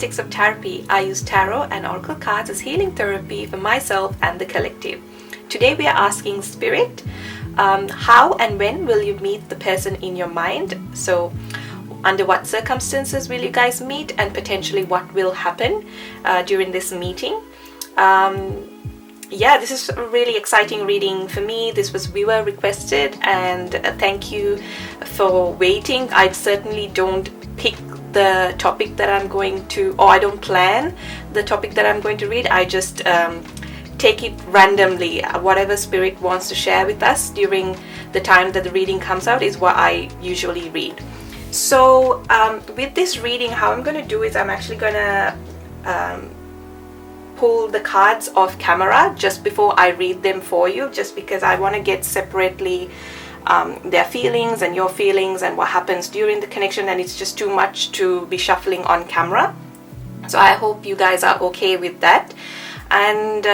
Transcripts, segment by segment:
characteristics of Taropy. I use tarot and oracle cards as healing therapy for myself and the collective. Today we are asking Spirit, how and when will you meet the person in your mind? So under what circumstances will you guys meet, and potentially what will happen during this meeting? Yeah, this is a really exciting reading for me. This was viewer requested, and thank you for waiting. I certainly don't pick the topic that I'm going to, or I don't plan the topic that I'm going to read. I just take it randomly. Whatever Spirit wants to share with us during the time that the reading comes out is what I usually read. So with this reading, how I'm going to do is I'm actually going to pull the cards off camera just before I read them for you, just because I want to get separately their feelings and your feelings and what happens during the connection, and it's just too much to be shuffling on camera. So I hope you guys are okay with that. And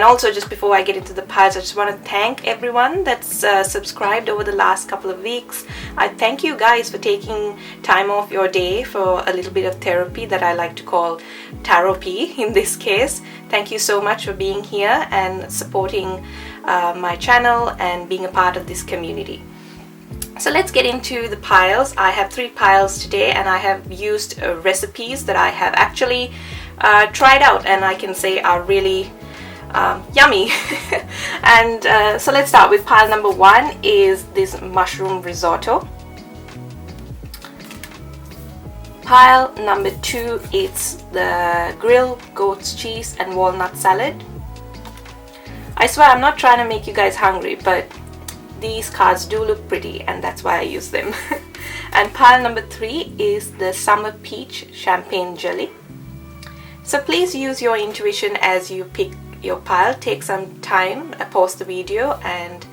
also, just before I get into the piles, I just want to thank everyone that's subscribed over the last couple of weeks. I thank you guys for taking time off your day for a little bit of therapy that I like to call Taropy in this case. Thank you so much for being here and supporting my channel and being a part of this community. So let's get into the piles. I have 3 piles today, and I have used recipes that I have actually tried out, and I can say are really yummy. And so let's start with pile number 1 is this mushroom risotto. Pile number 2 is the grilled goat's cheese and walnut salad. I swear I'm not trying to make you guys hungry, but these cards do look pretty, and that's why I use them. And pile number 3 is the summer peach champagne jelly. So please use your intuition as you pick your pile. Take some time, pause the video and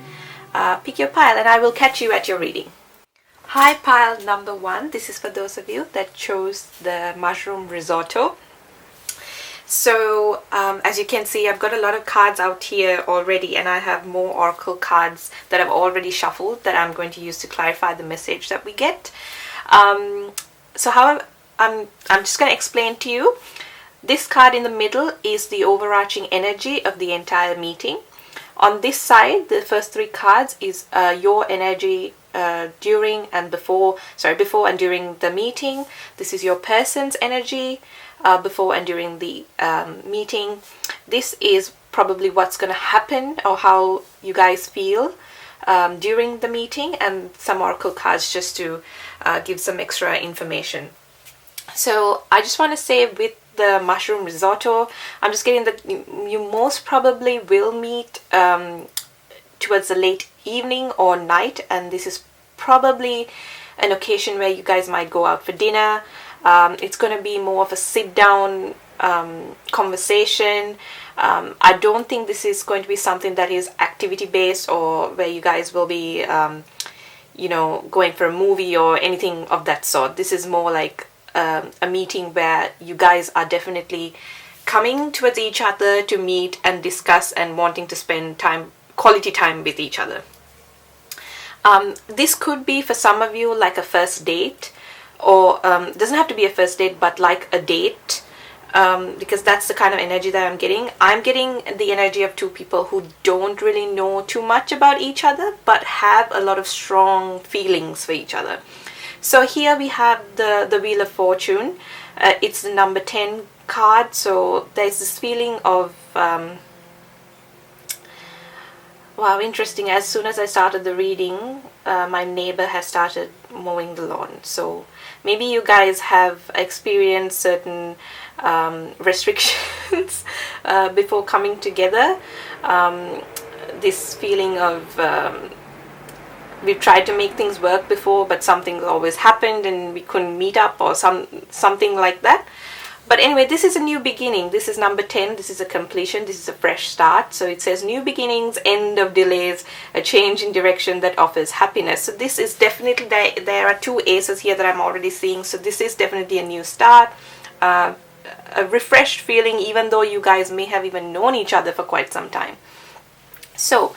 pick your pile, and I will catch you at your reading. Hi, pile number 1. This is for those of you that chose the mushroom risotto. So as you can see, I've got a lot of cards out here already, and I have more oracle cards that I've already shuffled that I'm going to use to clarify the message that we get. So how I'm just going to explain to you. This card in the middle is the overarching energy of the entire meeting. On this side, the first 3 cards is your energy during and before and during the meeting. This is your person's energy before and during the meeting. This is probably what's going to happen or how you guys feel during the meeting, and some oracle cards just to give some extra information. So I just want to say, with the mushroom risotto, I'm just getting that you most probably will meet towards the late evening or night, and this is probably an occasion where you guys might go out for dinner. It's going to be more of a sit down conversation. I don't think this is going to be something that is activity based, or where you guys will be going for a movie or anything of that sort. This is more like a meeting where you guys are definitely coming towards each other to meet and discuss and wanting to spend quality time with each other. This could be for some of you like a first date, or doesn't have to be a first date, but like a date, because that's the kind of energy that I'm getting. I'm getting the energy of 2 people who don't really know too much about each other, but have a lot of strong feelings for each other. So here we have the Wheel of Fortune. It's the number 10 card. So there's this feeling of, wow, interesting. As soon as I started the reading, my neighbor has started mowing the lawn. So maybe you guys have experienced certain restrictions before coming together. This feeling of we've tried to make things work before, but something always happened and we couldn't meet up, or something like that. But anyway, this is a new beginning. This is number 10. This is a completion. This is a fresh start. So it says new beginnings, end of delays, a change in direction that offers happiness. So this is definitely, there are 2 aces here that I'm already seeing. So this is definitely a new start, a refreshed feeling, even though you guys may have even known each other for quite some time. So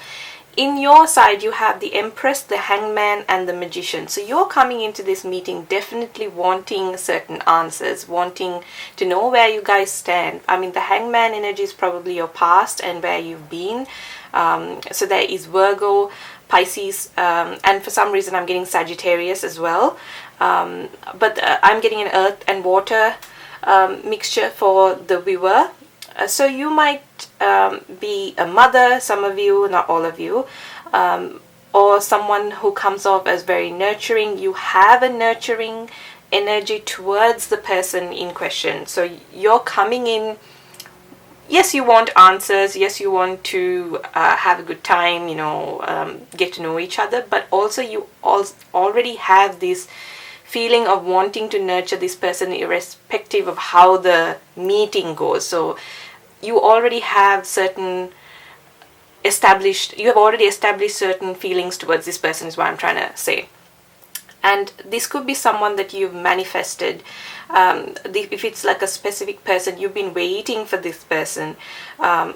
in your side, you have the Empress, the Hangman, and the Magician. So you're coming into this meeting definitely wanting certain answers, wanting to know where you guys stand. I mean, the Hangman energy is probably your past and where you've been. So there is Virgo, Pisces, and for some reason I'm getting Sagittarius as well. But I'm getting an earth and water mixture for the viewer. So you might be a mother, some of you, not all of you, or someone who comes off as very nurturing. You have a nurturing energy towards the person in question. So you're coming in, yes, you want answers, yes, you want to have a good time, get to know each other, but also you already have this feeling of wanting to nurture this person irrespective of how the meeting goes. So you already have already established certain feelings towards this person, is what I'm trying to say. And this could be someone that you've manifested. If it's like a specific person, you've been waiting for this person,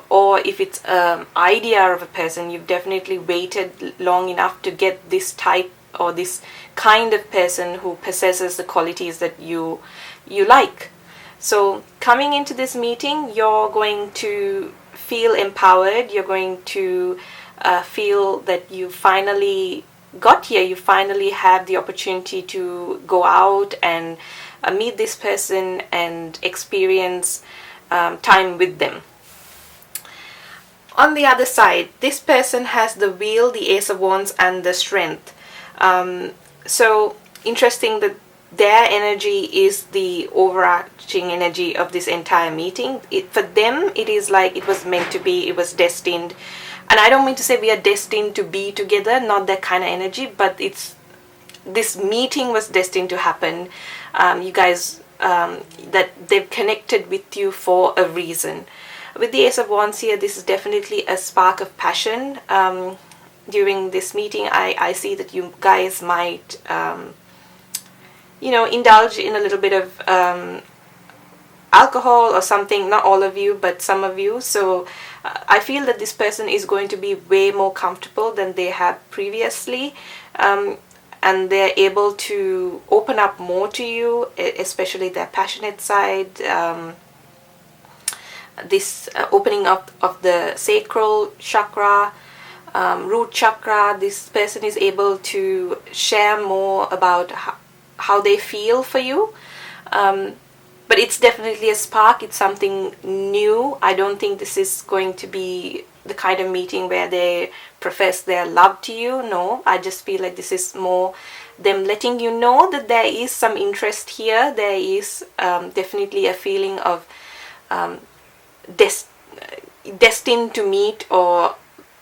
or if it's an idea of a person, you've definitely waited long enough to get this type or this kind of person who possesses the qualities that you like. So coming into this meeting, you're going to feel empowered. You're going to feel that you finally got here. You finally have the opportunity to go out and meet this person and experience time with them. On the other side, this person has the Wheel, the Ace of Wands, and the Strength. So interesting that their energy is the overarching energy of this entire meeting. For them, it is like it was meant to be, it was destined. And I don't mean to say we are destined to be together, not that kind of energy, but this meeting was destined to happen. You guys, that they've connected with you for a reason. With the Ace of Wands here, this is definitely a spark of passion. During this meeting, I see that you guys might indulge in a little bit of alcohol or something. Not all of you, but some of you. So I feel that this person is going to be way more comfortable than they have previously, and they're able to open up more to you, especially their passionate side. This opening up of the sacral chakra, root chakra. This person is able to share more about how they feel for you, but it's definitely a spark. It's something new. I don't think this is going to be the kind of meeting where they profess their love to you. No, I just feel like this is more them letting you know that there is some interest here. There is definitely a feeling of destined to meet, or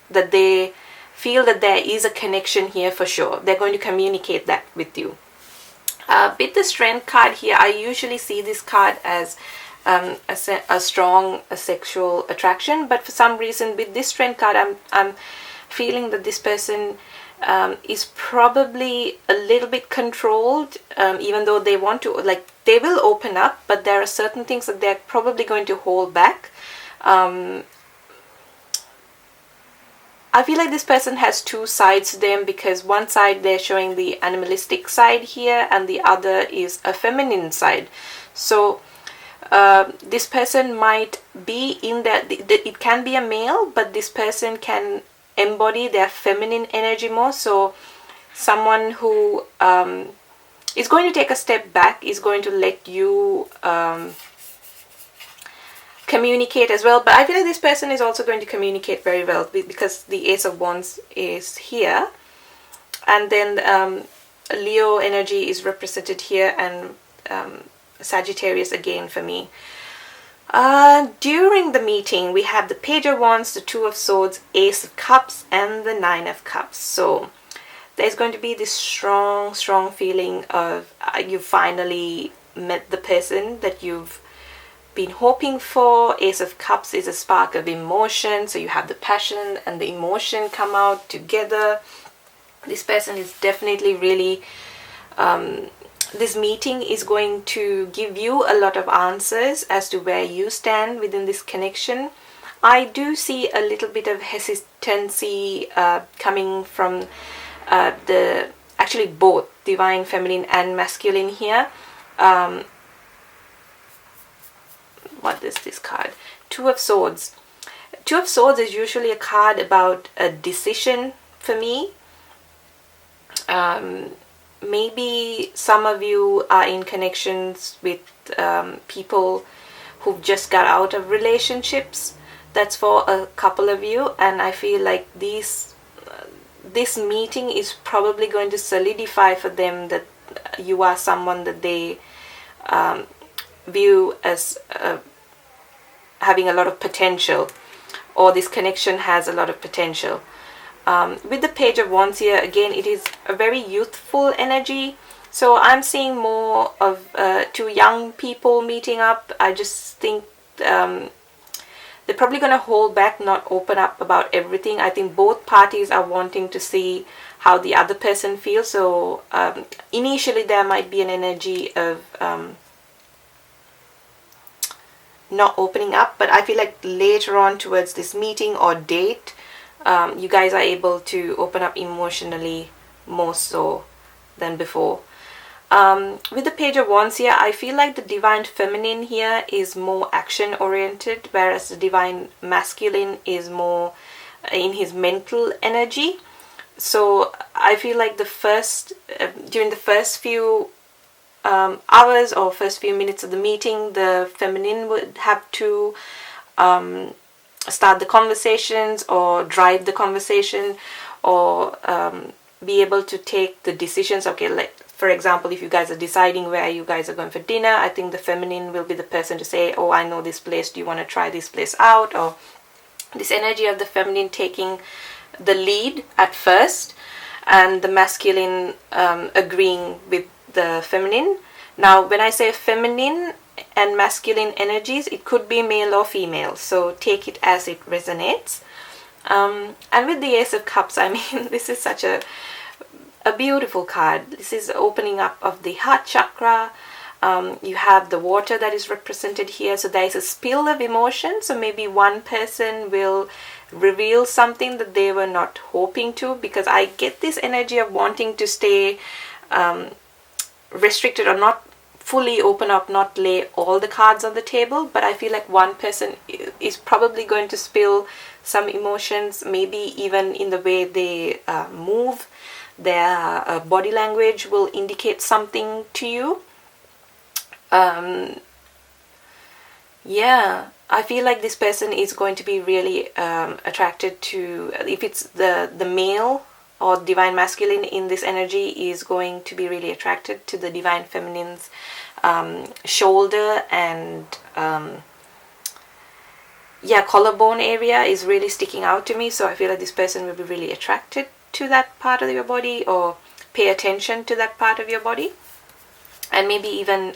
that they feel that there is a connection here for sure. They're going to communicate that with you. With the Strength card here, I usually see this card as a strong sexual attraction, but for some reason with this Strength card, I'm feeling that this person is probably a little bit controlled, even though they want to, like, they will open up, but there are certain things that they're probably going to hold back. I feel like this person has two sides to them, because one side they're showing the animalistic side here, and the other is a feminine side. So this person might be in that, it can be a male, but this person can embody their feminine energy more. So someone who is going to take a step back, is going to let you communicate as well. But I feel like this person is also going to communicate very well, because the Ace of Wands is here, and then Leo energy is represented here, and Sagittarius again for me. During the meeting, we have the Page of Wands, the Two of Swords, Ace of Cups, and the Nine of Cups. So there's going to be this strong feeling of you finally met the person that you've been hoping for. Ace of Cups is a spark of emotion, so you have the passion and the emotion come out together. This person is definitely really this meeting is going to give you a lot of answers as to where you stand within this connection. I do see a little bit of hesitancy coming from the actually both divine feminine and masculine here. What is this card? Two of Swords. Two of Swords is usually a card about a decision for me. Maybe some of you are in connections with people who've just got out of relationships. That's for a couple of you, and I feel like this meeting is probably going to solidify for them that you are someone that they view as having a lot of potential, or this connection has a lot of potential. With the Page of Wands here, again, it is a very youthful energy. So I'm seeing more of two young people meeting up. I just think they're probably going to hold back, not open up about everything. I think both parties are wanting to see how the other person feels. So initially there might be an energy of not opening up, but I feel like later on towards this meeting or date, you guys are able to open up emotionally more so than before. With the Page of Wands here, I feel like the divine feminine here is more action oriented, whereas the divine masculine is more in his mental energy. So I feel like during the first few hours or first few minutes of the meeting, the feminine would have to start the conversations or drive the conversation, or be able to take the decisions. Okay, like for example, if you guys are deciding where you guys are going for dinner, I think the feminine will be the person to say, oh, I know this place, do you want to try this place out? Or this energy of the feminine taking the lead at first, and the masculine agreeing with the feminine. Now when I say feminine and masculine energies, it could be male or female, so take it as it resonates. And with the Ace of Cups, I mean, this is such a beautiful card. This is opening up of the heart chakra. You have the water that is represented here, so there is a spill of emotion. So maybe one person will reveal something that they were not hoping to, because I get this energy of wanting to stay restricted or not fully open up, not lay all the cards on the table, but I feel like one person is probably going to spill some emotions, maybe even in the way they move. Their body language will indicate something to you. Yeah, I feel like this person is going to be really attracted to, if it's the male or divine masculine in this energy, is going to be really attracted to the divine feminine's shoulder and collarbone area is really sticking out to me. So I feel like this person will be really attracted to that part of your body, or pay attention to that part of your body, and maybe even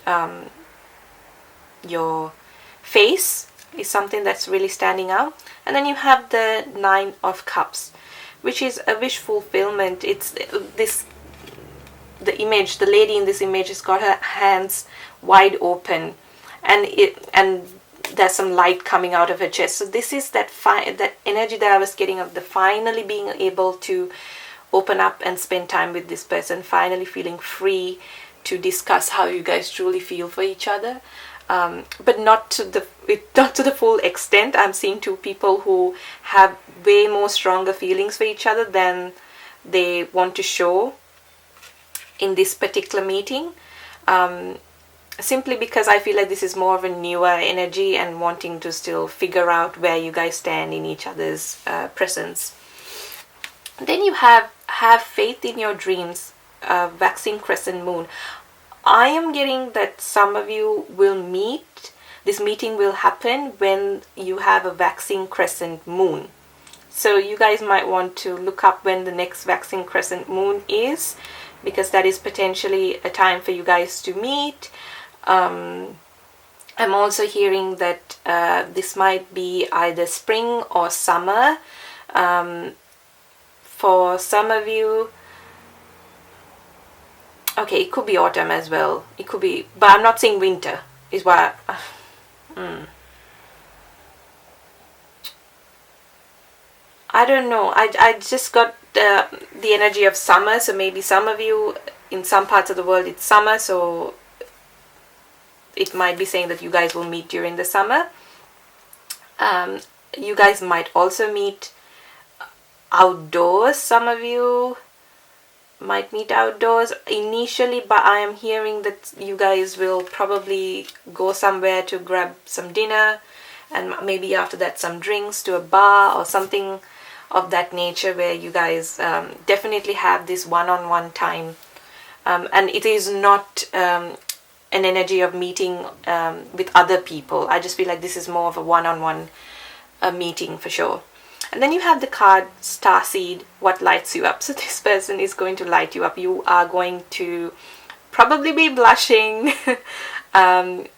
your face is something that's really standing out. And then you have the Nine of Cups, which is a wish fulfillment. It's the image, the lady in this image has got her hands wide open, and there's some light coming out of her chest. So this is that energy that I was getting of the finally being able to open up and spend time with this person, finally feeling free to discuss how you guys truly feel for each other, but not to the full extent. I'm seeing two people who have way more stronger feelings for each other than they want to show in this particular meeting. Simply because I feel like this is more of a newer energy and wanting to still figure out where you guys stand in each other's presence. Then you have faith in your dreams, waxing crescent moon. I am getting that some of you will meet, this meeting will happen when you have a waxing crescent moon. So you guys might want to look up when the next waxing crescent moon is, because that is potentially a time for you guys to meet. I'm also hearing that this might be either spring or summer. For some of you, okay, it could be autumn as well. It could be, but I'm not saying winter is what. I don't know. I just got the energy of summer. So maybe some of you in some parts of the world it's summer, so it might be saying that you guys will meet during the summer. You guys might also meet outdoors. Some of you might meet outdoors initially, but I am hearing that you guys will probably go somewhere to grab some dinner, and maybe after that some drinks, to a bar or something of that nature, where you guys definitely have this one-on-one time. And it is not an energy of meeting with other people. I just feel like this is more of a one-on-one meeting for sure. And then you have the card Starseed, what lights you up. So this person is going to light you up. You are going to probably be blushing and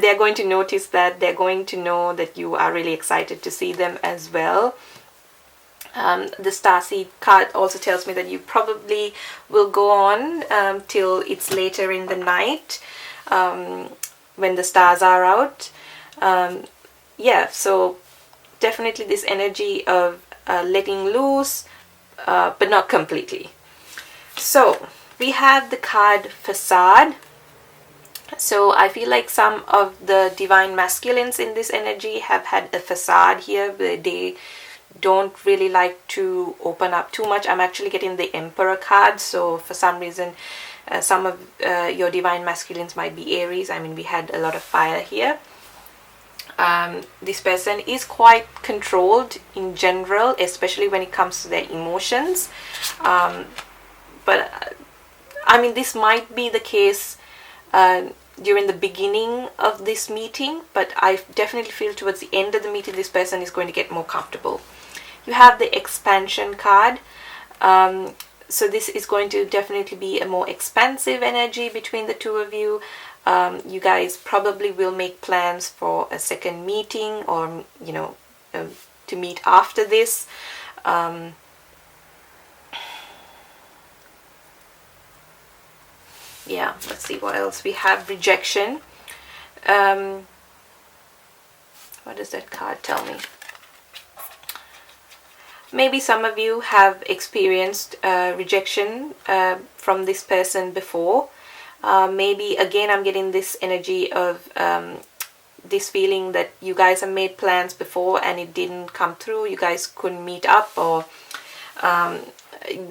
they're going to notice that. They're going to know that you are really excited to see them as well. The Starseed card also tells me that you probably will go on till it's later in the night when the stars are out. Yeah, so definitely this energy of letting loose, but not completely. So we have the card Facade. So I feel like some of the divine masculines in this energy have had a facade here where they don't really like to open up too much. I'm actually getting the Emperor card, so for some reason some of your divine masculines might be Aries. I mean, we had a lot of fire here. This person is quite controlled in general, especially when it comes to their emotions. But I mean, this might be the case during the beginning of this meeting, but I definitely feel towards the end of the meeting this person is going to get more comfortable. You have the Expansion card. So this is going to definitely be a more expansive energy between the two of you. You guys probably will make plans for a second meeting, or to meet after this. Yeah, let's see what else we have. Rejection. What does that card tell me? Maybe some of you have experienced rejection from this person before. Maybe again I'm getting this energy of this feeling that you guys have made plans before and it didn't come through. You guys couldn't meet up, or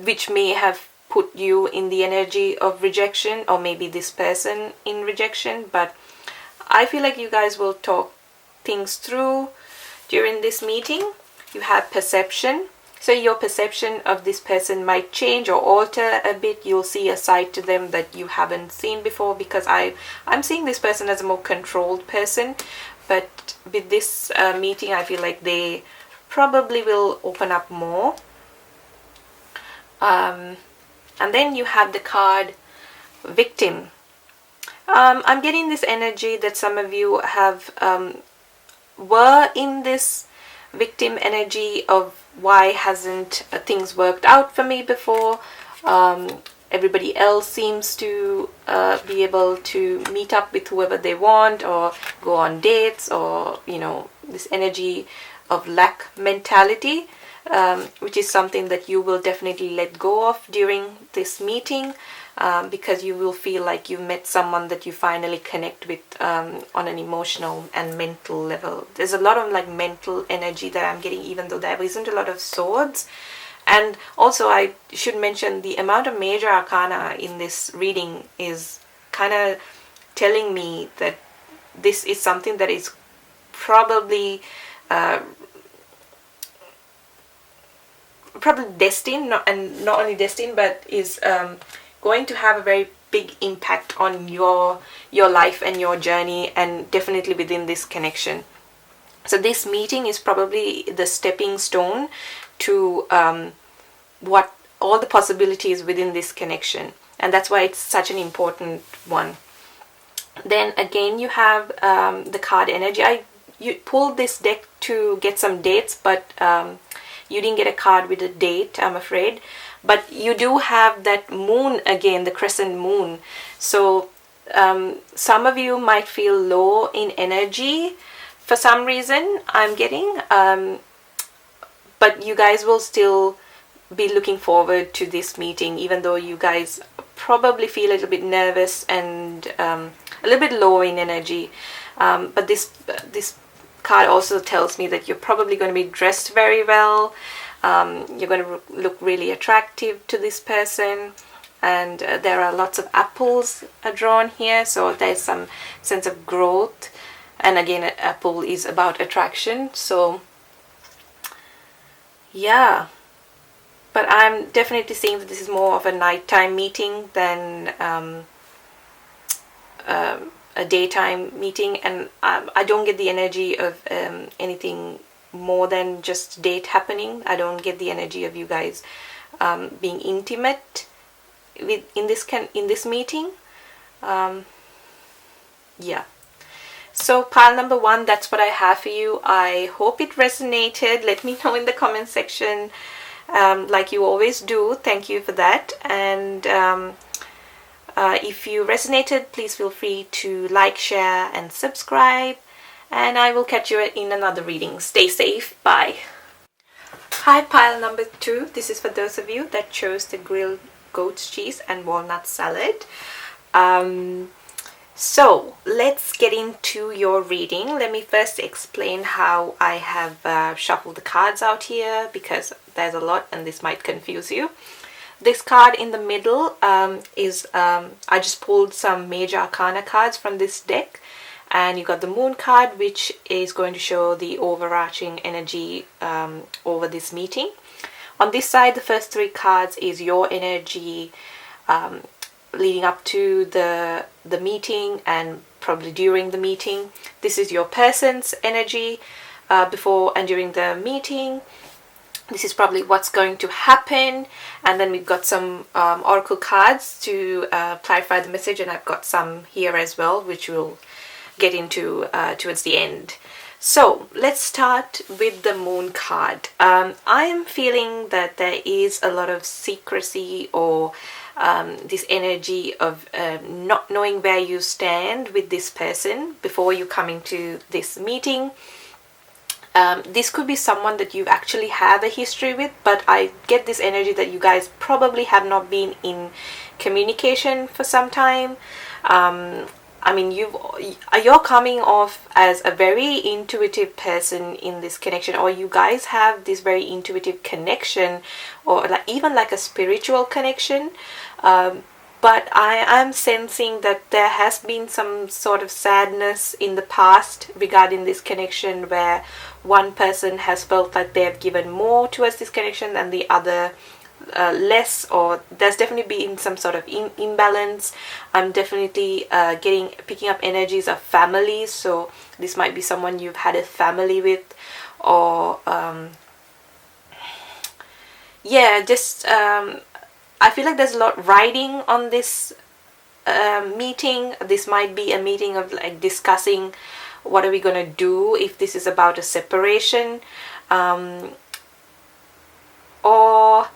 which may have put you in the energy of rejection, or maybe this person in rejection. But I feel like you guys will talk things through during this meeting. You have Perception. So your perception of this person might change or alter a bit. You'll see a side to them that you haven't seen before, because I'm seeing this person as a more controlled person. But with this meeting, I feel like they probably will open up more. And then you have the card Victim. I'm getting this energy that some of you have were in this victim energy of why hasn't things worked out for me before. Everybody else seems to be able to meet up with whoever they want, or go on dates, or this energy of lack mentality, which is something that you will definitely let go of during this meeting, because you will feel like you met someone that you finally connect with on an emotional and mental level. There's a lot of like mental energy that I'm getting, even though there isn't a lot of swords. And also I should mention the amount of major arcana in this reading is kind of telling me that this is something that is probably destined, and not only destined, but is going to have a very big impact on your life and your journey, and definitely within this connection. So this meeting is probably the stepping stone to what all the possibilities within this connection, and that's why it's such an important one. Then again you have the card energy. You pulled this deck to get some dates, but you didn't get a card with a date, I'm afraid. But you do have that moon again, the crescent moon. So some of you might feel low in energy for some reason, I'm getting. but you guys will still be looking forward to this meeting, even though you guys probably feel a little bit nervous and a little bit low in energy. But this card also tells me that you're probably going to be dressed very well. You're going to look really attractive to this person, and there are lots of apples drawn here, so there's some sense of growth. And again, an apple is about attraction, so yeah. But I'm definitely seeing that this is more of a nighttime meeting than a daytime meeting, and I don't get the energy of anything more than just date happening. I don't get the energy of you guys being intimate in this meeting. Yeah. So pile number 1, that's what I have for you. I hope it resonated. Let me know in the comment section, like you always do. Thank you for that. And if you resonated, please feel free to like, share, and subscribe. And I will catch you in another reading. Stay safe. Bye. Hi, pile number 2. This is for those of you that chose the grilled goat's cheese and walnut salad. So let's get into your reading. Let me first explain how I have shuffled the cards out here, because there's a lot and this might confuse you. This card in the middle is, I just pulled some major arcana cards from this deck, and you got the moon card, which is going to show the overarching energy over this meeting. On this side, the first 3 cards is your energy leading up to the meeting and probably during the meeting. This is your person's energy before and during the meeting. This is probably what's going to happen. And then we've got some oracle cards to clarify the message, and I've got some here as well, which we'll get into towards the end. So let's start with the moon card. I am feeling that there is a lot of secrecy, or this energy of not knowing where you stand with this person before you come into this meeting. This could be someone that you actually have a history with, but I get this energy that you guys probably have not been in communication for some time. I mean, you're coming off as a very intuitive person in this connection, or you guys have this very intuitive connection, or even like a spiritual connection. But I am sensing that there has been some sort of sadness in the past regarding this connection, where one person has felt like they have given more towards this connection than the other less, or there's definitely been some sort of imbalance. I'm definitely picking up energies of families, so this might be someone you've had a family with, or I feel like there's a lot riding on this meeting. This might be a meeting of like discussing what are we going to do if this is about a separation, or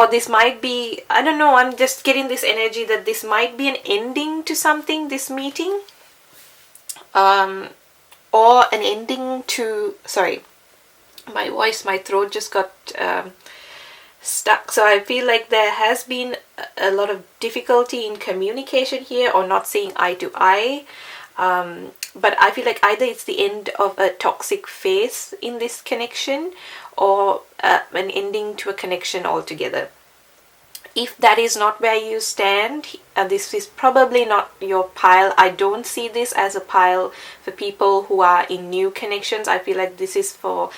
this might be, I don't know, I'm just getting this energy that this might be an ending to something, this meeting, or an ending to, sorry, my throat just got stuck. So I feel like there has been a lot of difficulty in communication here, or not seeing eye to eye. But I feel like either it's the end of a toxic phase in this connection, or an ending to a connection altogether. If that is not where you stand, this is probably not your pile. I don't see this as a pile for people who are in new connections. I feel like this is for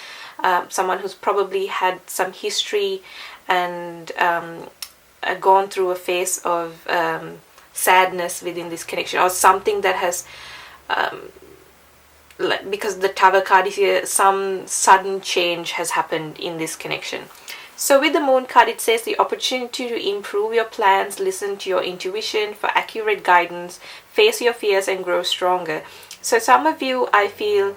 someone who's probably had some history and gone through a phase of sadness within this connection, or something that has because the Tower card is here, some sudden change has happened in this connection. So with the Moon card, it says the opportunity to improve your plans, listen to your intuition for accurate guidance, face your fears and grow stronger. So some of you, I feel,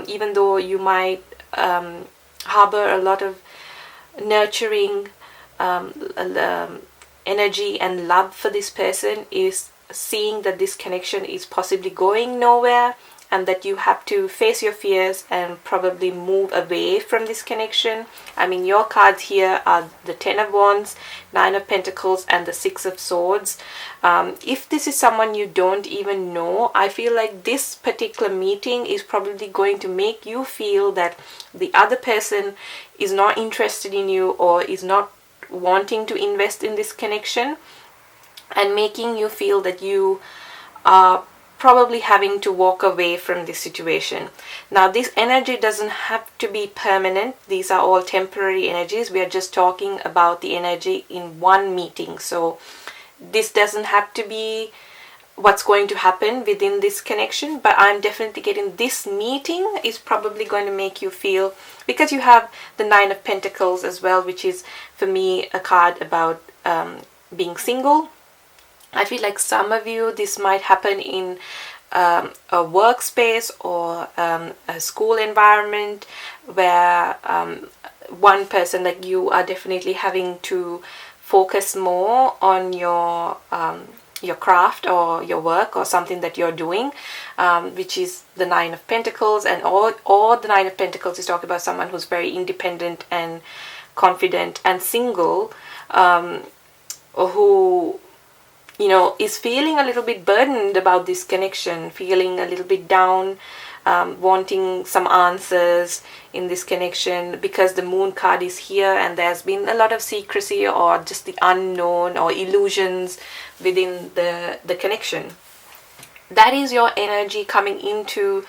even though you might harbor a lot of nurturing energy and love for this person, is seeing that this connection is possibly going nowhere, and that you have to face your fears and probably move away from this connection. I mean, your cards here are the Ten of Wands, Nine of Pentacles, and the Six of Swords. If this is someone you don't even know, I feel like this particular meeting is probably going to make you feel that the other person is not interested in you or is not wanting to invest in this connection, and making you feel that you are probably having to walk away from this situation. Now, this energy doesn't have to be permanent. These are all temporary energies. We are just talking about the energy in one meeting. So this doesn't have to be what's going to happen within this connection, but I'm definitely getting this meeting is probably going to make you feel, because you have the Nine of Pentacles as well, which is for me a card about being single. I feel like some of you, this might happen in a workspace or a school environment where one person, like you, are definitely having to focus more on your craft or your work or something that you're doing, which is the Nine of Pentacles. And all the Nine of Pentacles is talking about someone who's very independent and confident and single, who, you know, is feeling a little bit burdened about this connection, feeling a little bit down, wanting some answers in this connection, because the Moon card is here and there's been a lot of secrecy or just the unknown or illusions within the connection. That is your energy coming into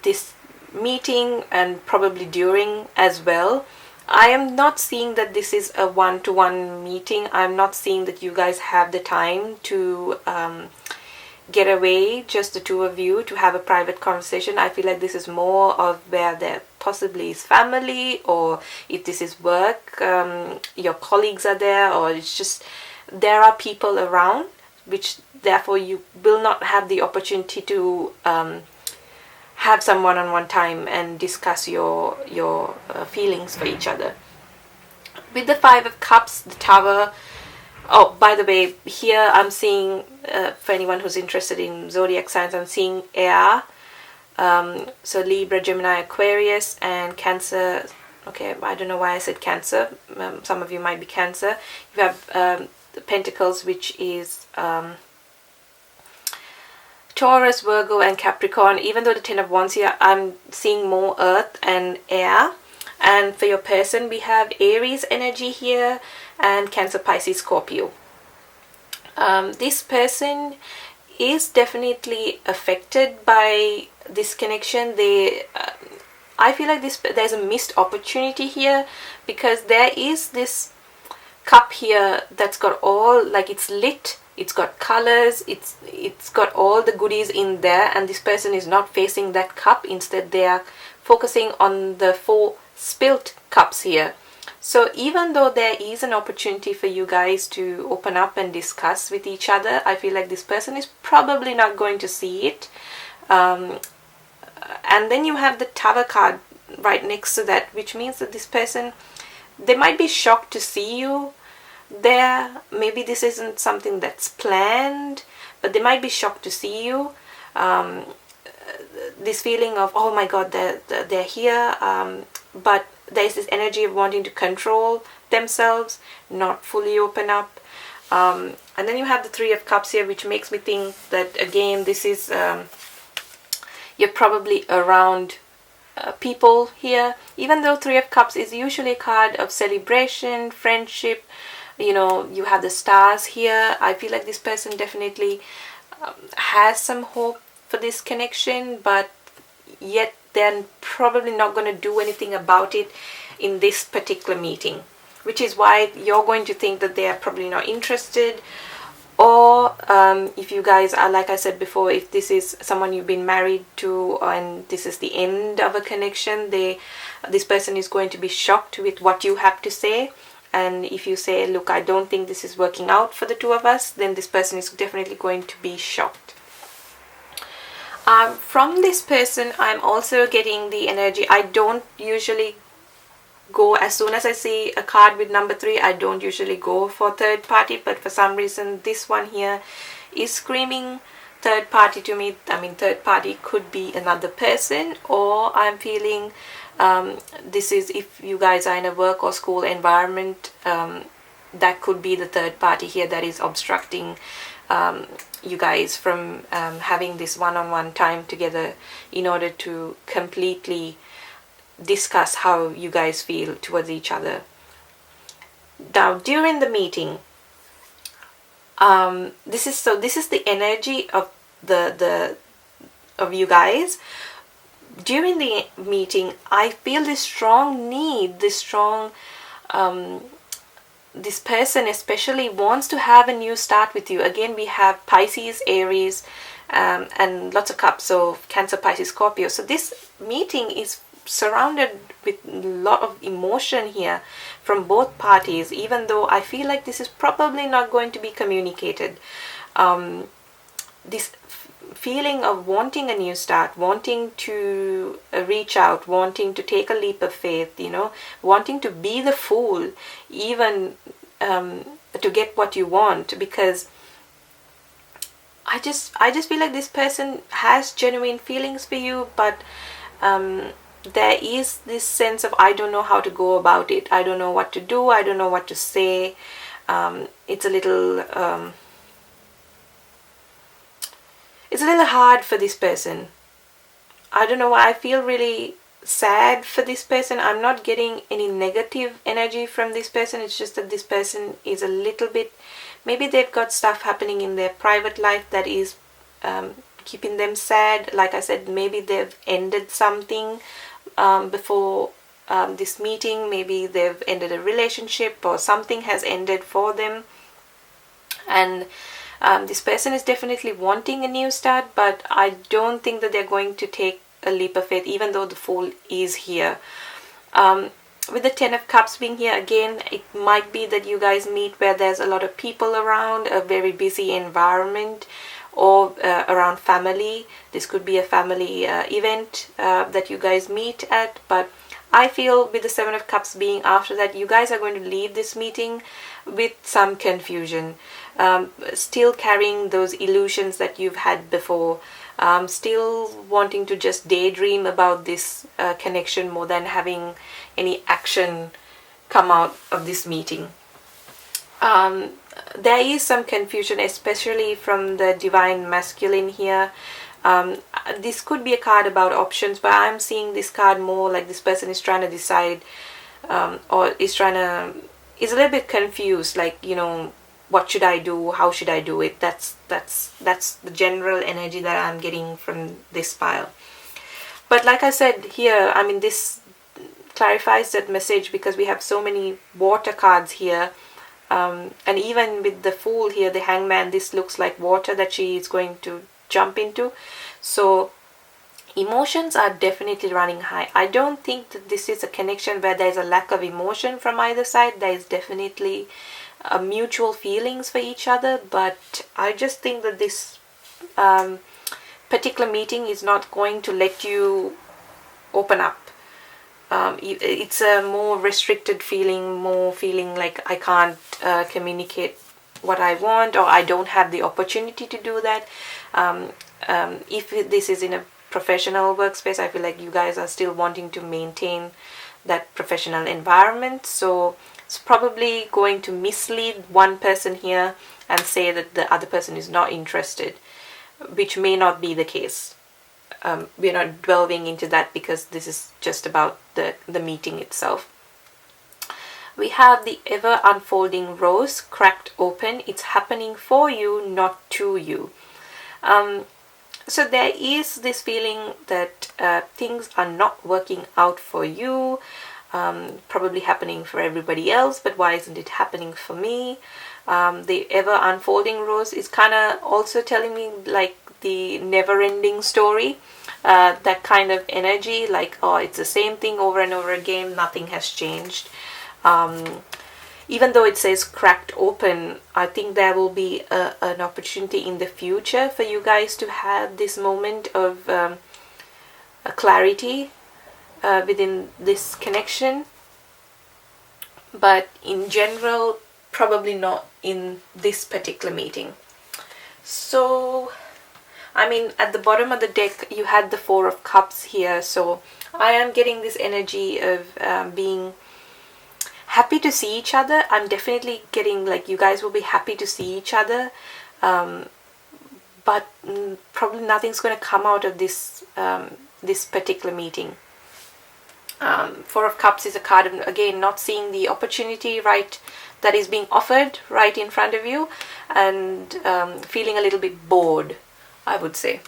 this meeting, and probably during as well. I am not seeing that this is a one-to-one meeting. I'm not seeing that you guys have the time to get away, just the two of you, to have a private conversation. I feel like this is more of where there possibly is family, or if this is work, your colleagues are there, or it's just there are people around, which therefore you will not have the opportunity to have some one-on-one time and discuss your feelings for each other. With the Five of Cups, the Tower. Oh, by the way, here I'm seeing, for anyone who's interested in zodiac signs, I'm seeing air. So Libra, Gemini, Aquarius, and Cancer. Okay, I don't know why I said Cancer. Some of you might be Cancer. You have the Pentacles, which is Taurus, Virgo, and Capricorn. Even though the Ten of Wands here, I'm seeing more earth and air. And for your person, we have Aries energy here, and Cancer, Pisces, Scorpio. This person is definitely affected by this connection. I feel like there's a missed opportunity here, because there is this cup here that's got all, like, it's lit, it's got colors, it's got all the goodies in there, and this person is not facing that cup. Instead, they are focusing on the 4 spilt cups here. So even though there is an opportunity for you guys to open up and discuss with each other, I feel like this person is probably not going to see it. And then you have the Tower card right next to that, which means that this person, they might be shocked to see you there. Maybe this isn't something that's planned, but they might be shocked to see you. This feeling of, oh my god, they're here, but there's this energy of wanting to control themselves, not fully open up. And then you have the Three of Cups here, which makes me think that, again, this is you're probably around people here. Even though Three of Cups is usually a card of celebration, friendship, you know, you have the stars here. I feel like this person definitely has some hope for this connection, but yet they're probably not going to do anything about it in this particular meeting, which is why you're going to think that they are probably not interested. Or if you guys are, like I said before, if this is someone you've been married to and this is the end of a connection, this person is going to be shocked with what you have to say. And if you say, look, I don't think this is working out for the two of us, then this person is definitely going to be shocked. From this person, I'm also getting the energy. I don't usually go, as soon as I see a card with number 3, I don't usually go for third party, but for some reason this one here is screaming third party to me, I mean, third party could be another person, or I'm feeling this is if you guys are in a work or school environment, that could be the third party here that is obstructing you guys from having this one-on-one time together in order to completely discuss how you guys feel towards each other. Now, during the meeting, this is the energy of of you guys. During the meeting, I feel this strong need, this person especially wants to have a new start with you. Again, we have Pisces, Aries, and lots of cups, so Cancer, Pisces, Scorpio. So this meeting is surrounded with a lot of emotion here from both parties, even though I feel like this is probably not going to be communicated. This feeling of wanting a new start, wanting to reach out, wanting to take a leap of faith, wanting to be the fool, even to get what you want, because I just feel like this person has genuine feelings for you, but there is this sense of, I don't know how to go about it, I don't know what to do, I don't know what to say. It's a little hard for this person. I don't know why I feel really sad for this person. I'm not getting any negative energy from this person. It's just that this person is a little bit, maybe they've got stuff happening in their private life that is keeping them sad. Like I said, maybe they've ended something before this meeting. Maybe they've ended a relationship, or something has ended for them, and this person is definitely wanting a new start, but I don't think that they're going to take a leap of faith, even though the Fool is here. With the Ten of Cups being here, again, it might be that you guys meet where there's a lot of people around, a very busy environment, or around family. This could be a family event that you guys meet at, but I feel with the Seven of Cups being after that, you guys are going to leave this meeting with some confusion, still carrying those illusions that you've had before, still wanting to just daydream about this connection more than having any action come out of this meeting. There is some confusion, especially from the Divine Masculine here. This could be a card about options, but I'm seeing this card more like this person is trying to decide, or is a little bit confused, like, what should I do, how should I do it. That's the general energy that I'm getting from this pile. But like I said here, I mean, this clarifies that message because we have so many water cards here, and even with the Fool here, the Hangman, this looks like water that she is going to jump into. So emotions are definitely running high. I don't think that this is a connection where there's a lack of emotion from either side. There is definitely mutual feelings for each other, but I just think that this particular meeting is not going to let you open up. It's a more restricted feeling, more feeling like I can't communicate what I want, or I don't have the opportunity to do that. If this is in a professional workspace, I feel like you guys are still wanting to maintain that professional environment, so it's probably going to mislead one person here and say that the other person is not interested, which may not be the case. We're not delving into that because this is just about the meeting itself. We have the ever unfolding rose cracked open. It's happening for you, not to you. So there is this feeling that things are not working out for you, probably happening for everybody else, but why isn't it happening for me? The ever unfolding rose is kind of also telling me like the never-ending story, that kind of energy, like, oh, it's the same thing over and over again, nothing has changed. Even though it says cracked open, I think there will be an opportunity in the future for you guys to have this moment of a clarity within this connection. But in general, probably not in this particular meeting. So I mean, at the bottom of the deck, you had the Four of Cups here. So I am getting this energy of being happy to see each other. I'm definitely getting like you guys will be happy to see each other. But probably nothing's going to come out of this this particular meeting. Four of Cups is a card of, again, not seeing the opportunity right that is being offered right in front of you, and feeling a little bit bored, I would say.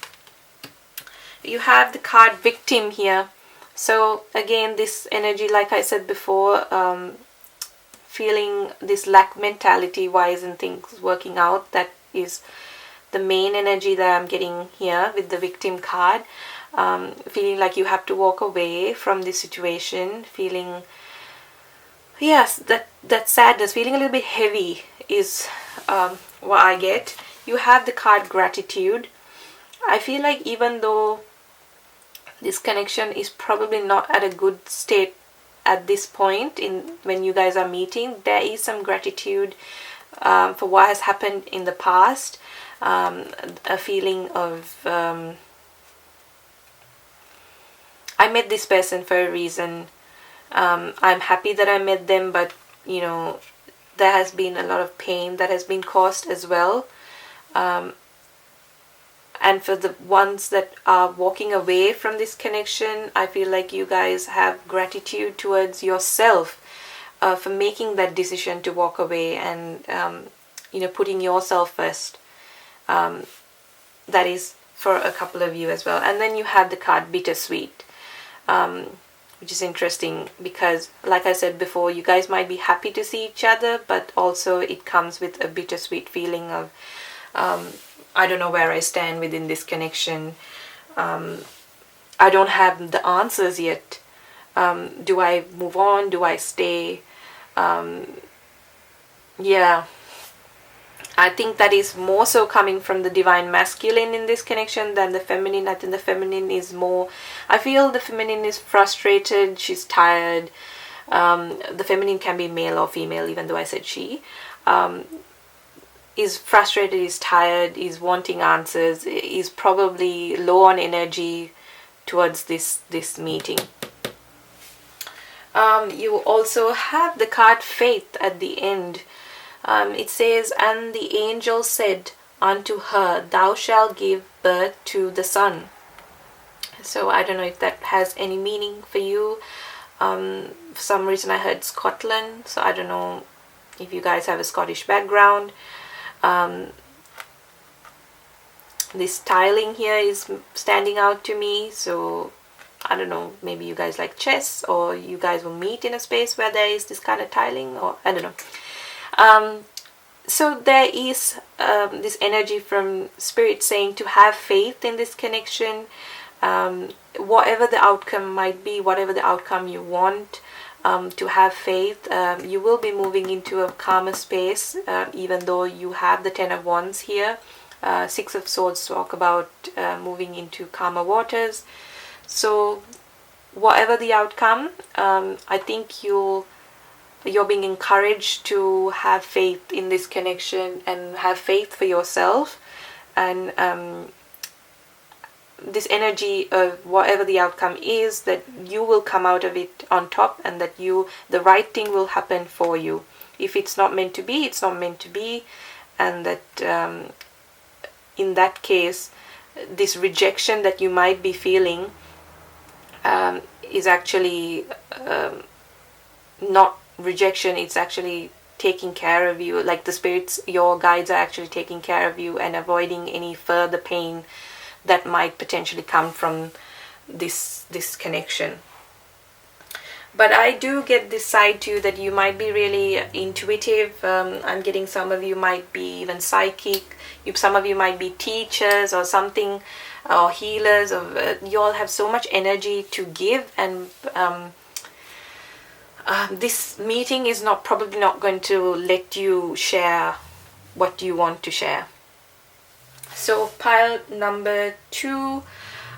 You have the card Victim here. So again, this energy, like I said before, feeling this lack mentality, why isn't things working out? That is the main energy that I'm getting here with the Victim card. Feeling like you have to walk away from this situation, feeling, yes, that sadness, feeling a little bit heavy is what I get. You have the card Gratitude. I feel like even though this connection is probably not at a good state at this point in when you guys are meeting, there is some gratitude for what has happened in the past. A feeling of I met this person for a reason. I'm happy that I met them, but you know, there has been a lot of pain that has been caused as well. And for the ones that are walking away from this connection, I feel like you guys have gratitude towards yourself for making that decision to walk away and you know, putting yourself first. That is for a couple of you as well. And then you have the card Bittersweet, which is interesting because, like I said before, you guys might be happy to see each other, but also it comes with a bittersweet feeling of I don't know where I stand within this connection. I don't have the answers yet. Do I move on? Do I stay? Yeah, I think that is more so coming from the divine masculine in this connection than the feminine. I think the feminine is more, I feel the feminine is frustrated, she's tired. The feminine can be male or female, even though I said she. Is frustrated, is tired, is wanting answers, is probably low on energy towards this meeting. You also have the card Faith at the end. It says, and the angel said unto her, thou shalt give birth to the son. So I don't know if that has any meaning for you. For some reason I heard Scotland, so I don't know if you guys have a Scottish background. This tiling here is standing out to me, so I don't know, maybe you guys like chess, or you guys will meet in a space where there is this kind of tiling, or I don't know. So there is this energy from Spirit saying to have faith in this connection. Whatever the outcome might be, whatever the outcome you want, to have faith. You will be moving into a calmer space, even though you have the Ten of Wands here. Six of Swords talk about moving into calmer waters. So whatever the outcome, I think you're being encouraged to have faith in this connection and have faith for yourself, and this energy of whatever the outcome is, that you will come out of it on top, and that the right thing will happen for you. If it's not meant to be, it's not meant to be, and that in that case, this rejection that you might be feeling is actually not rejection, it's actually taking care of you. Like the spirits, your guides, are actually taking care of you and avoiding any further pain that might potentially come from this connection. But I do get this side too, that you might be really intuitive. I'm getting some of you might be even psychic. Some of you might be teachers or something, or healers. Or you all have so much energy to give, and this meeting is probably not going to let you share what you want to share. So pile number 2,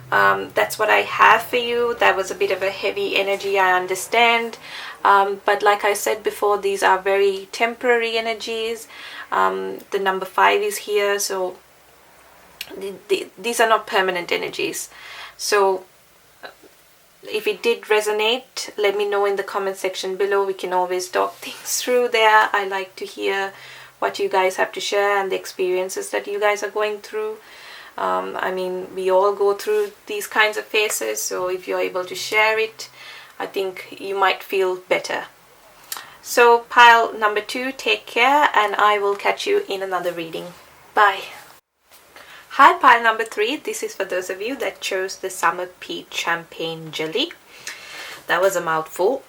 that's what I have for you. That was a bit of a heavy energy, I understand, but like I said before, these are very temporary energies. The number 5 is here, so these are not permanent energies. So if it did resonate, let me know in the comment section below. We can always talk things through there. I like to hear what you guys have to share and the experiences that you guys are going through. I mean, we all go through these kinds of phases, so if you're able to share it, I think you might feel better. So pile number 2, take care, and I will catch you in another reading. Bye. Hi, pile number 3. This is for those of you that chose the Summer Peach Champagne Jelly. That was a mouthful.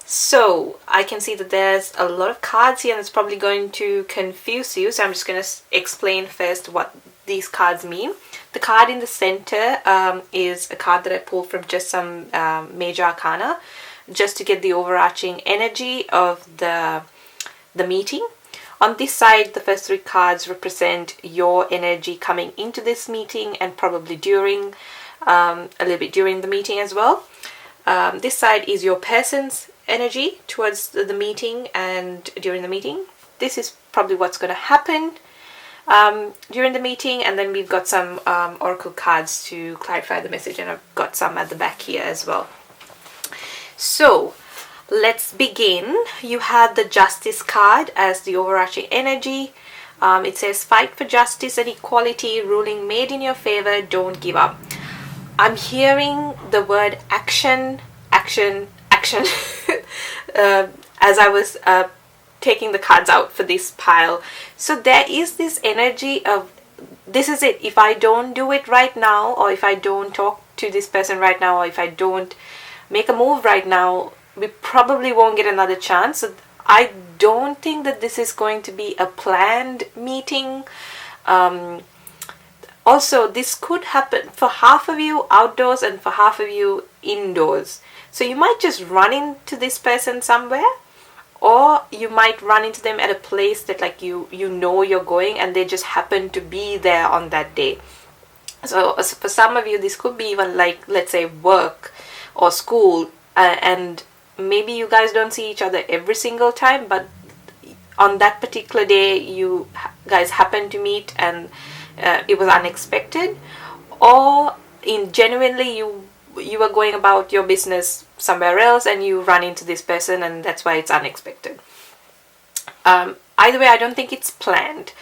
So I can see that there's a lot of cards here, and it's probably going to confuse you. So I'm just going to explain first what these cards mean. The card in the center is a card that I pulled from just some major arcana, just to get the overarching energy of the meeting. On this side, the first 3 cards represent your energy coming into this meeting, and probably during a little bit during the meeting as well. This side is your person's energy towards the meeting and during the meeting. This is probably what's going to happen during the meeting, and then we've got some oracle cards to clarify the message, and I've got some at the back here as well. So let's begin. You have the Justice card as the overarching energy. It says, fight for justice and equality, ruling made in your favor, don't give up. I'm hearing the word action, action, action as I was taking the cards out for this pile. So there is this energy of, this is it. If I don't do it right now, or if I don't talk to this person right now, or if I don't make a move right now, we probably won't get another chance. So I don't think that this is going to be a planned meeting. Also, this could happen for half of you outdoors and for half of you indoors. So you might just run into this person somewhere, or you might run into them at a place that like you know you're going, and they just happen to be there on that day. So for some of you, this could be even like, let's say, work or school, and maybe you guys don't see each other every single time, but on that particular day you guys happen to meet, and it was unexpected, or genuinely you were going about your business somewhere else and you run into this person, and that's why it's unexpected. Either way, I don't think it's planned.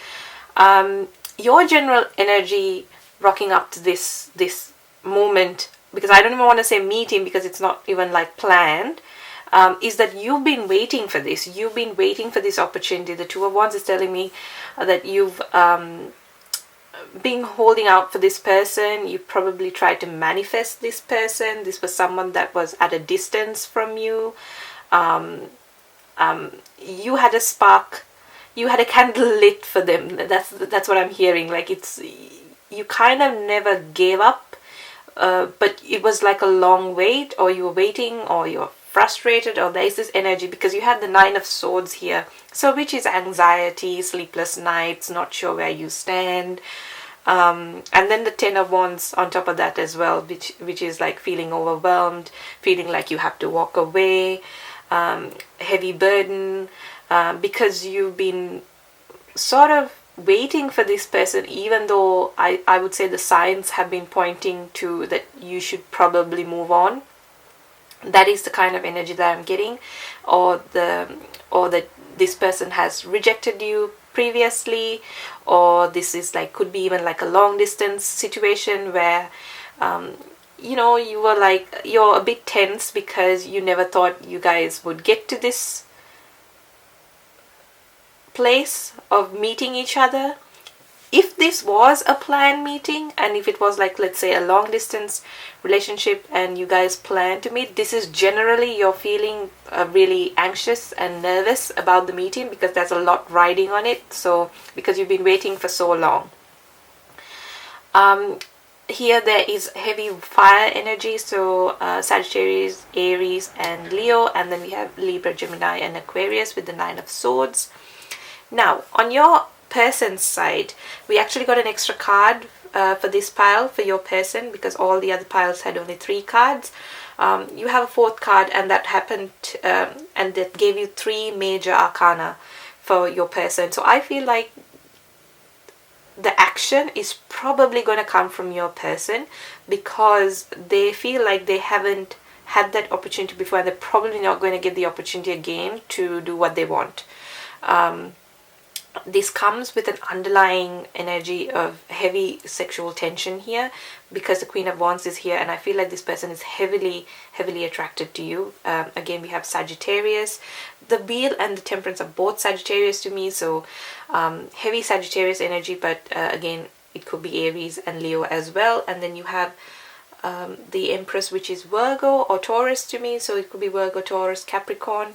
Your general energy rocking up to this moment, because I don't even want to say meeting because it's not even like planned, is that you've been waiting for this. You've been waiting for this opportunity. The Two of Wands is telling me that you've been holding out for this person. You probably tried to manifest this person. This was someone that was at a distance from you. You had a spark. You had a candle lit for them. That's what I'm hearing. Like, it's, you kind of never gave up, but it was like a long wait, or you were waiting, or you're frustrated, or there's this energy because you had the 9 of Swords here, so which is anxiety, sleepless nights, not sure where you stand, and then the 10 of Wands on top of that as well, which is like feeling overwhelmed, feeling like you have to walk away, heavy burden, because you've been sort of waiting for this person, even though I would say the signs have been pointing to that you should probably move on. That is the kind of energy that I'm getting, or that this person has rejected you previously, or this is like, could be even like a long distance situation where you know, you were like, you're a bit tense because you never thought you guys would get to this place of meeting each other. If this was a planned meeting, and if it was like, let's say, a long distance relationship and you guys plan to meet, this is generally you're feeling really anxious and nervous about the meeting because there's a lot riding on it. So because you've been waiting for so long. Here there is heavy fire energy, so Sagittarius, Aries and Leo, and then we have Libra, Gemini and Aquarius with the 9 of Swords. Now on your person's side, we actually got an extra card for this pile for your person, because all the other piles had only 3 cards. You have a 4th card, and that happened and that gave you 3 major arcana for your person. So I feel like the action is probably going to come from your person, because they feel like they haven't had that opportunity before, and they're probably not going to get the opportunity again to do what they want. This comes with an underlying energy of heavy sexual tension here, because the Queen of Wands is here, and I feel like this person is heavily attracted to you. Again, we have Sagittarius. The Wheel and the Temperance are both Sagittarius to me, so heavy Sagittarius energy, but again, it could be Aries and Leo as well. And then you have the Empress, which is Virgo or Taurus to me, so it could be Virgo, Taurus, Capricorn.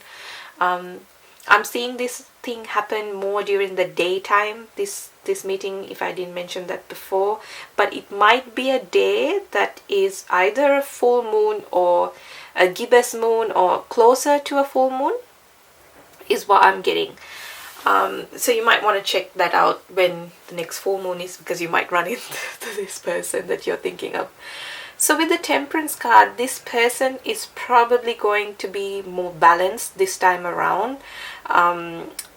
I'm seeing this thing happen more during the daytime, this meeting, if I didn't mention that before, but it might be a day that is either a full moon or a gibbous moon or closer to a full moon, is what I'm getting. So you might want to check that out when the next full moon is, because you might run into this person that you're thinking of. So with the Temperance card, this person is probably going to be more balanced this time around.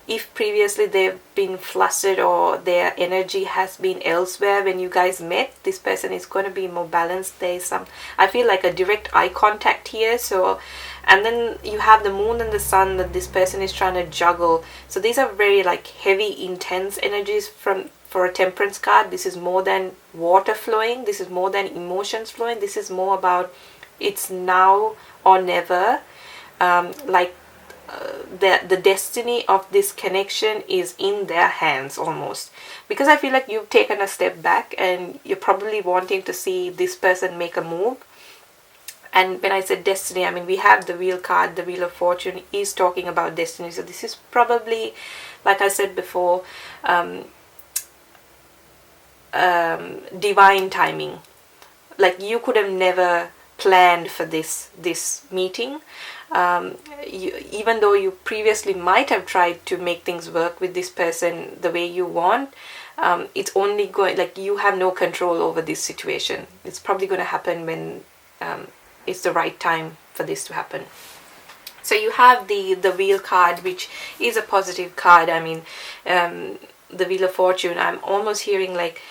If previously they've been flustered or their energy has been elsewhere when you guys met, this person is going to be more balanced. There's I feel like a direct eye contact here. So, and then you have the moon and the sun that this person is trying to juggle. So these are very like heavy, intense energies for a Temperance card. This is more than water flowing. This is more than emotions flowing. This is more about it's now or never. The destiny of this connection is in their hands almost, because I feel like you've taken a step back and you're probably wanting to see this person make a move. And when I said destiny, I mean, we have the Wheel card. The Wheel of Fortune is talking about destiny. So this is probably, like I said before, divine timing. Like you could have never planned for this meeting. Even though you previously might have tried to make things work with this person the way you want, it's only going, like, you have no control over this situation. It's probably going to happen when it's the right time for this to happen. So you have the Wheel card, which is a positive card. I mean, the Wheel of Fortune, I'm almost hearing like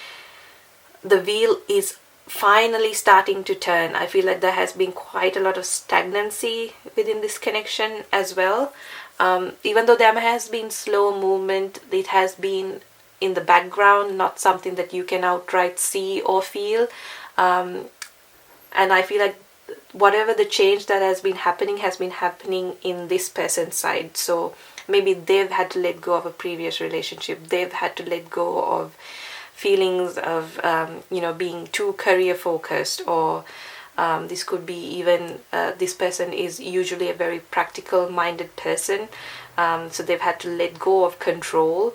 the wheel is finally starting to turn. I feel like there has been quite a lot of stagnancy within this connection as well. Even though there has been slow movement, it has been in the background, not something that you can outright see or feel. And I feel like whatever the change that has been happening in this person's side. So maybe they've had to let go of a previous relationship. They've had to let go of feelings of being too career focused, or this could be even this person is usually a very practical minded person, so they've had to let go of control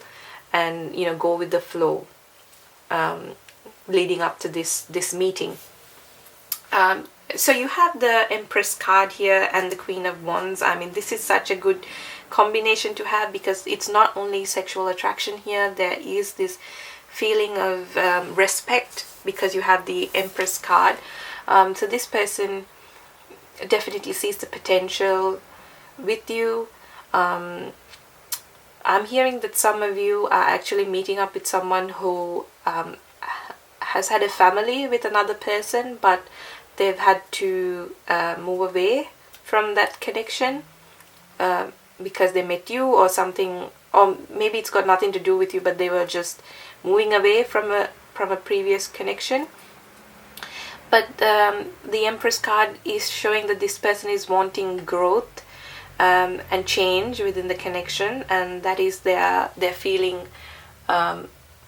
and go with the flow leading up to this meeting. So you have the Empress card here and the Queen of Wands. I mean, this is such a good combination to have, because it's not only sexual attraction here, there is this feeling of respect, because you have the Empress card. So this person definitely sees the potential with you. I'm hearing that some of you are actually meeting up with someone who has had a family with another person, but they've had to move away from that connection because they met you or something, or maybe it's got nothing to do with you, but they were just moving away from a previous connection. But the Empress card is showing that this person is wanting growth and change within the connection, and that is their feeling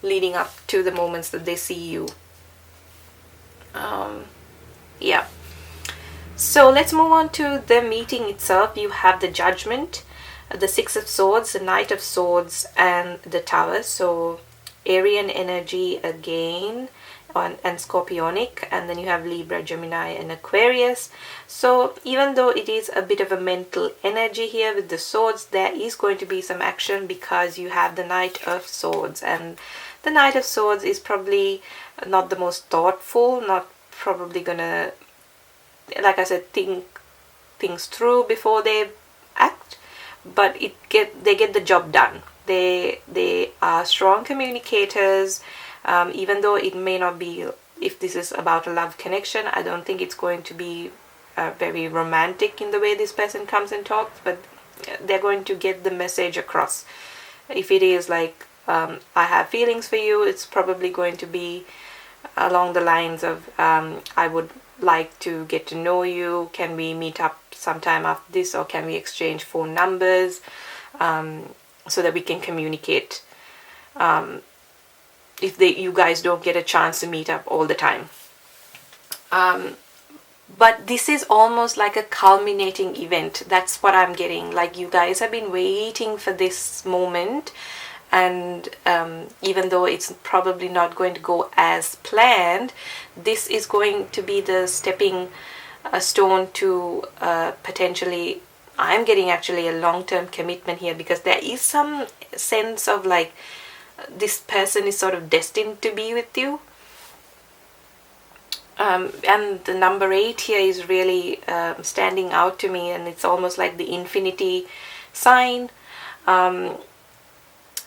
leading up to the moments that they see you. Yeah. So let's move on to the meeting itself. You have the Judgment, the Six of Swords, the Knight of Swords, and the Tower. So Arian energy again, and Scorpionic, and then you have Libra, Gemini, and Aquarius. So even though it is a bit of a mental energy here with the swords, there is going to be some action because you have the Knight of Swords, and the Knight of Swords is probably not the most thoughtful, not probably gonna, like I said, think things through before they act, but they get the job done. They are strong communicators. Even though it may not be, if this is about a love connection, I don't think it's going to be very romantic in the way this person comes and talks, but they're going to get the message across. If it is like, I have feelings for you, it's probably going to be along the lines of, I would like to get to know you, can we meet up sometime after this, or can we exchange phone numbers, so that we can communicate, if you guys don't get a chance to meet up all the time. But this is almost like a culminating event. That's what I'm getting. Like, you guys have been waiting for this moment, and even though it's probably not going to go as planned, this is going to be the stepping stone to potentially, I'm getting actually a long-term commitment here, because there is some sense of like, this person is sort of destined to be with you. And the number 8 here is really standing out to me, and it's almost like the infinity sign.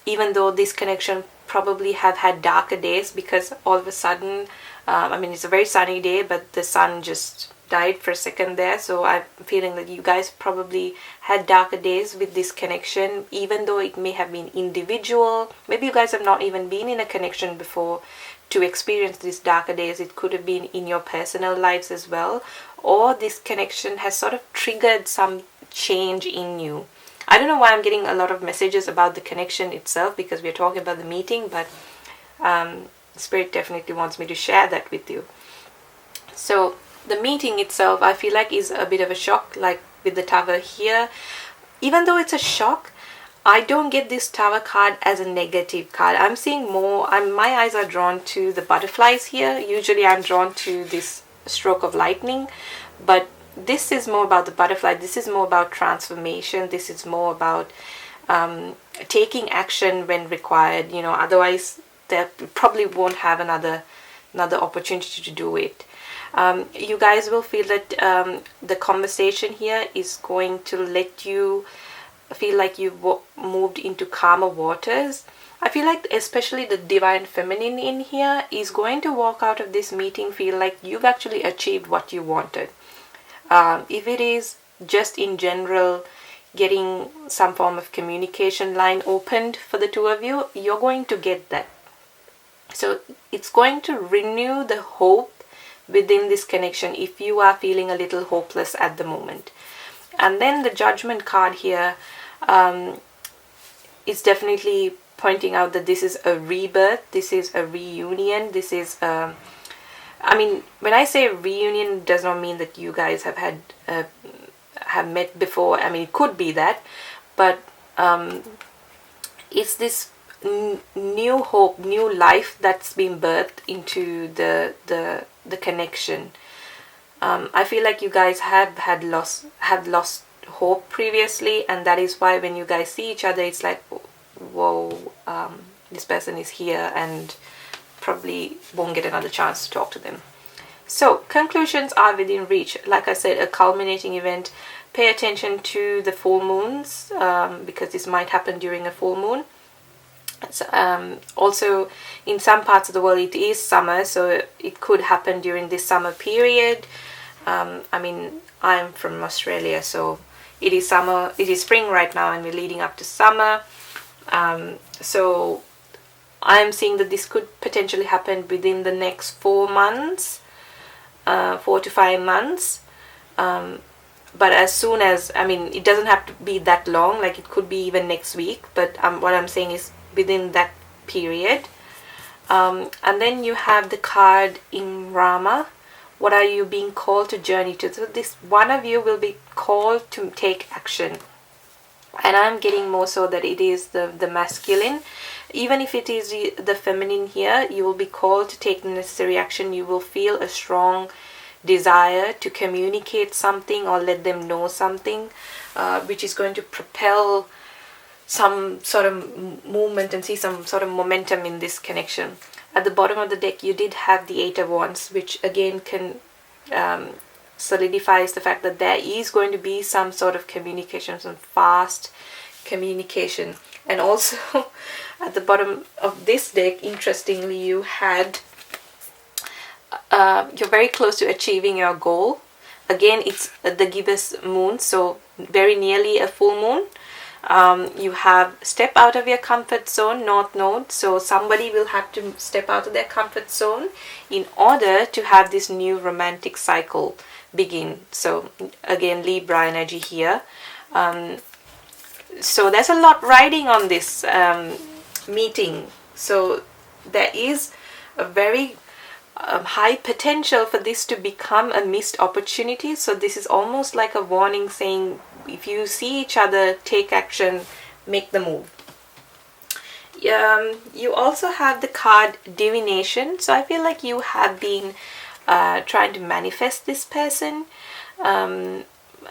Even though this connection probably have had darker days, because all of a sudden, I mean, it's a very sunny day, but the sun just died for a second there. So I'm feeling that you guys probably had darker days with this connection, even though it may have been individual. Maybe you guys have not even been in a connection before to experience these darker days. It could have been in your personal lives as well, or this connection has sort of triggered some change in you. I don't know why I'm getting a lot of messages about the connection itself, because we're talking about the meeting, but Spirit definitely wants me to share that with you. So the meeting itself, I feel like, is a bit of a shock, like with the Tower here. Even though it's a shock, I don't get this Tower card as a negative card. I'm seeing more, my eyes are drawn to the butterflies here. Usually I'm drawn to this stroke of lightning, but this is more about the butterfly. This is more about transformation. This is more about taking action when required. You know, otherwise they probably won't have another opportunity to do it. You guys will feel that the conversation here is going to let you feel like you've moved into calmer waters. I feel like especially the divine feminine in here is going to walk out of this meeting feel like you've actually achieved what you wanted. If it is just in general getting some form of communication line opened for the two of you, you're going to get that. So it's going to renew the hope within this connection if you are feeling a little hopeless at the moment. And then the Judgment card here is definitely pointing out that this is a rebirth, this is a reunion, this is I mean, when I say reunion, it does not mean that you guys have had have met before. I mean, it could be that, but it's this new hope, new life that's been birthed into the connection. I feel like you guys have lost hope previously, and that is why when you guys see each other, it's like, whoa, this person is here, and probably won't get another chance to talk to them. So conclusions are within reach. Like I said, a culminating event. Pay attention to the full moons, because this might happen during a full moon. Also, in some parts of the world it is summer, so it could happen during this summer period. I mean, I'm from Australia, so it is summer, it is spring right now, and we're leading up to summer. So I'm seeing that this could potentially happen within the next 4 months, 4 to 5 months. But as soon as, I mean, it doesn't have to be that long, like it could be even next week, but what I'm saying is within that period. And then you have the card in Rama. What are you being called to journey to? So this one of you will be called to take action. And I'm getting more so that it is the masculine. Even if it is the feminine here, you will be called to take the necessary action. You will feel a strong desire to communicate something or let them know something, which is going to propel some sort of movement and see some sort of momentum in this connection. At the bottom of the deck, you did have the 8 of Wands, which again can solidifies the fact that there is going to be some sort of communication, some fast communication. And also at the bottom of this deck, interestingly, you had you're very close to achieving your goal. Again, it's the gibbous moon, so very nearly a full moon. You have step out of your comfort zone, North Node, so somebody will have to step out of their comfort zone in order to have this new romantic cycle begin. So again, Libra energy here. So there's a lot riding on this meeting. So there is a very high potential for this to become a missed opportunity. So this is almost like a warning saying, if you see each other, take action, make the move. You also have the card divination. So I feel like you have been trying to manifest this person.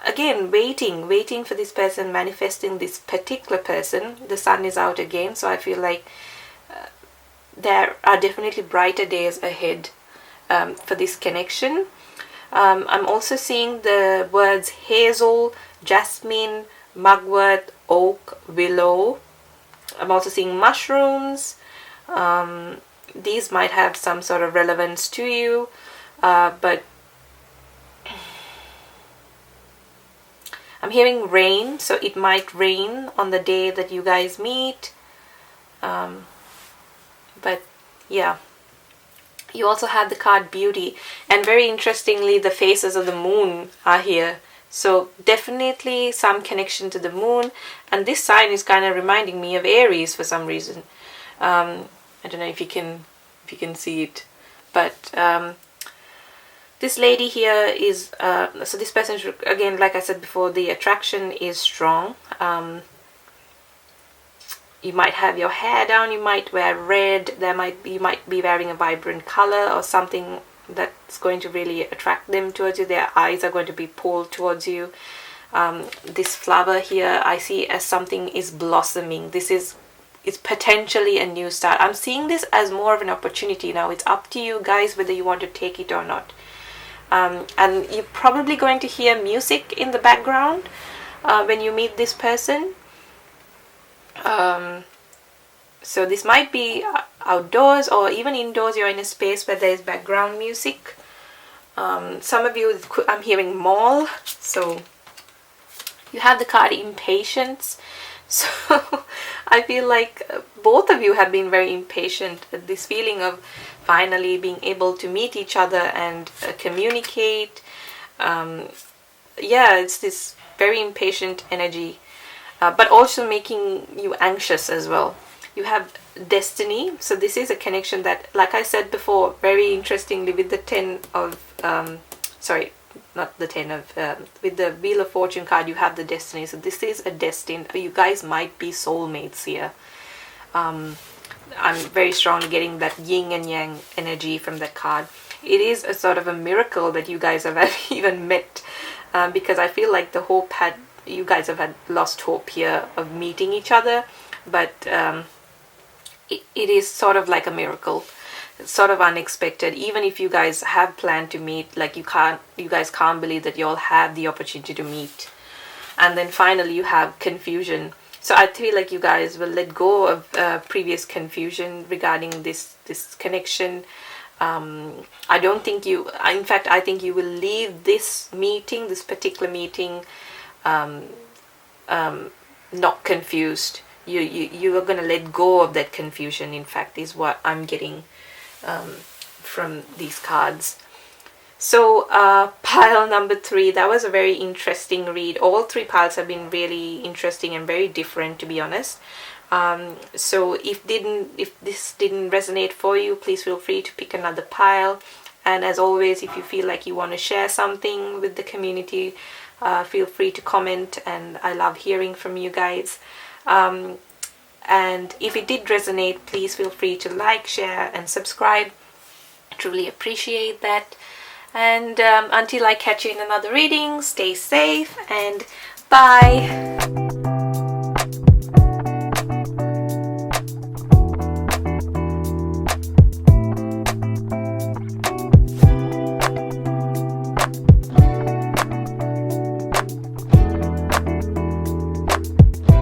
Again, waiting for this person, manifesting this particular person. The sun is out again, so I feel like there are definitely brighter days ahead for this connection. I'm also seeing the words hazel, jasmine, mugwort, oak, willow. I'm also seeing mushrooms. These might have some sort of relevance to you, but I'm hearing rain, so it might rain on the day that you guys meet. But yeah, you also have the card beauty, and very interestingly, the phases of the moon are here. So definitely some connection to the moon, and this sign is kind of reminding me of Aries for some reason. I don't know if you can see it, but this lady here is, so this person, again, like I said before, the attraction is strong. You might have your hair down, you might wear red, you might be wearing a vibrant color or something that's going to really attract them towards you. Their eyes are going to be pulled towards you. This flower here I see as something is blossoming. It's potentially a new start. I'm seeing this as more of an opportunity now. It's up to you guys whether you want to take it or not. And you're probably going to hear music in the background when you meet this person. So this might be outdoors or even indoors. You're in a space where there's background music. Some of you, I'm hearing mall. So you have the card impatience. So I feel like both of you have been very impatient. This feeling of finally being able to meet each other and communicate. Yeah, it's this very impatient energy, but also making you anxious as well. You have destiny. So this is a connection that, like I said before, very interestingly with the 10 of, sorry, not the 10 of, with the Wheel of Fortune card, you have the destiny. So this is a destined, you guys might be soulmates here. I'm very strongly getting that yin and yang energy from that card. It is a sort of a miracle that you guys have even met, because I feel like you guys have had lost hope here of meeting each other, but it is sort of like a miracle. It's sort of unexpected. Even if you guys have planned to meet, like you guys can't believe that you all have the opportunity to meet. And then finally you have confusion. So I feel like you guys will let go of previous confusion regarding this connection. I don't think in fact, I think you will leave this meeting, this particular meeting, not confused. You are going to let go of that confusion, in fact, is what I'm getting from these cards. So pile number 3, that was a very interesting read. All 3 piles have been really interesting and very different, to be honest. So if this didn't resonate for you, please feel free to pick another pile. And as always, if you feel like you want to share something with the community, feel free to comment, and I love hearing from you guys. And if it did resonate, please feel free to like, share and subscribe. Truly appreciate that. And until I catch you in another reading, stay safe and bye.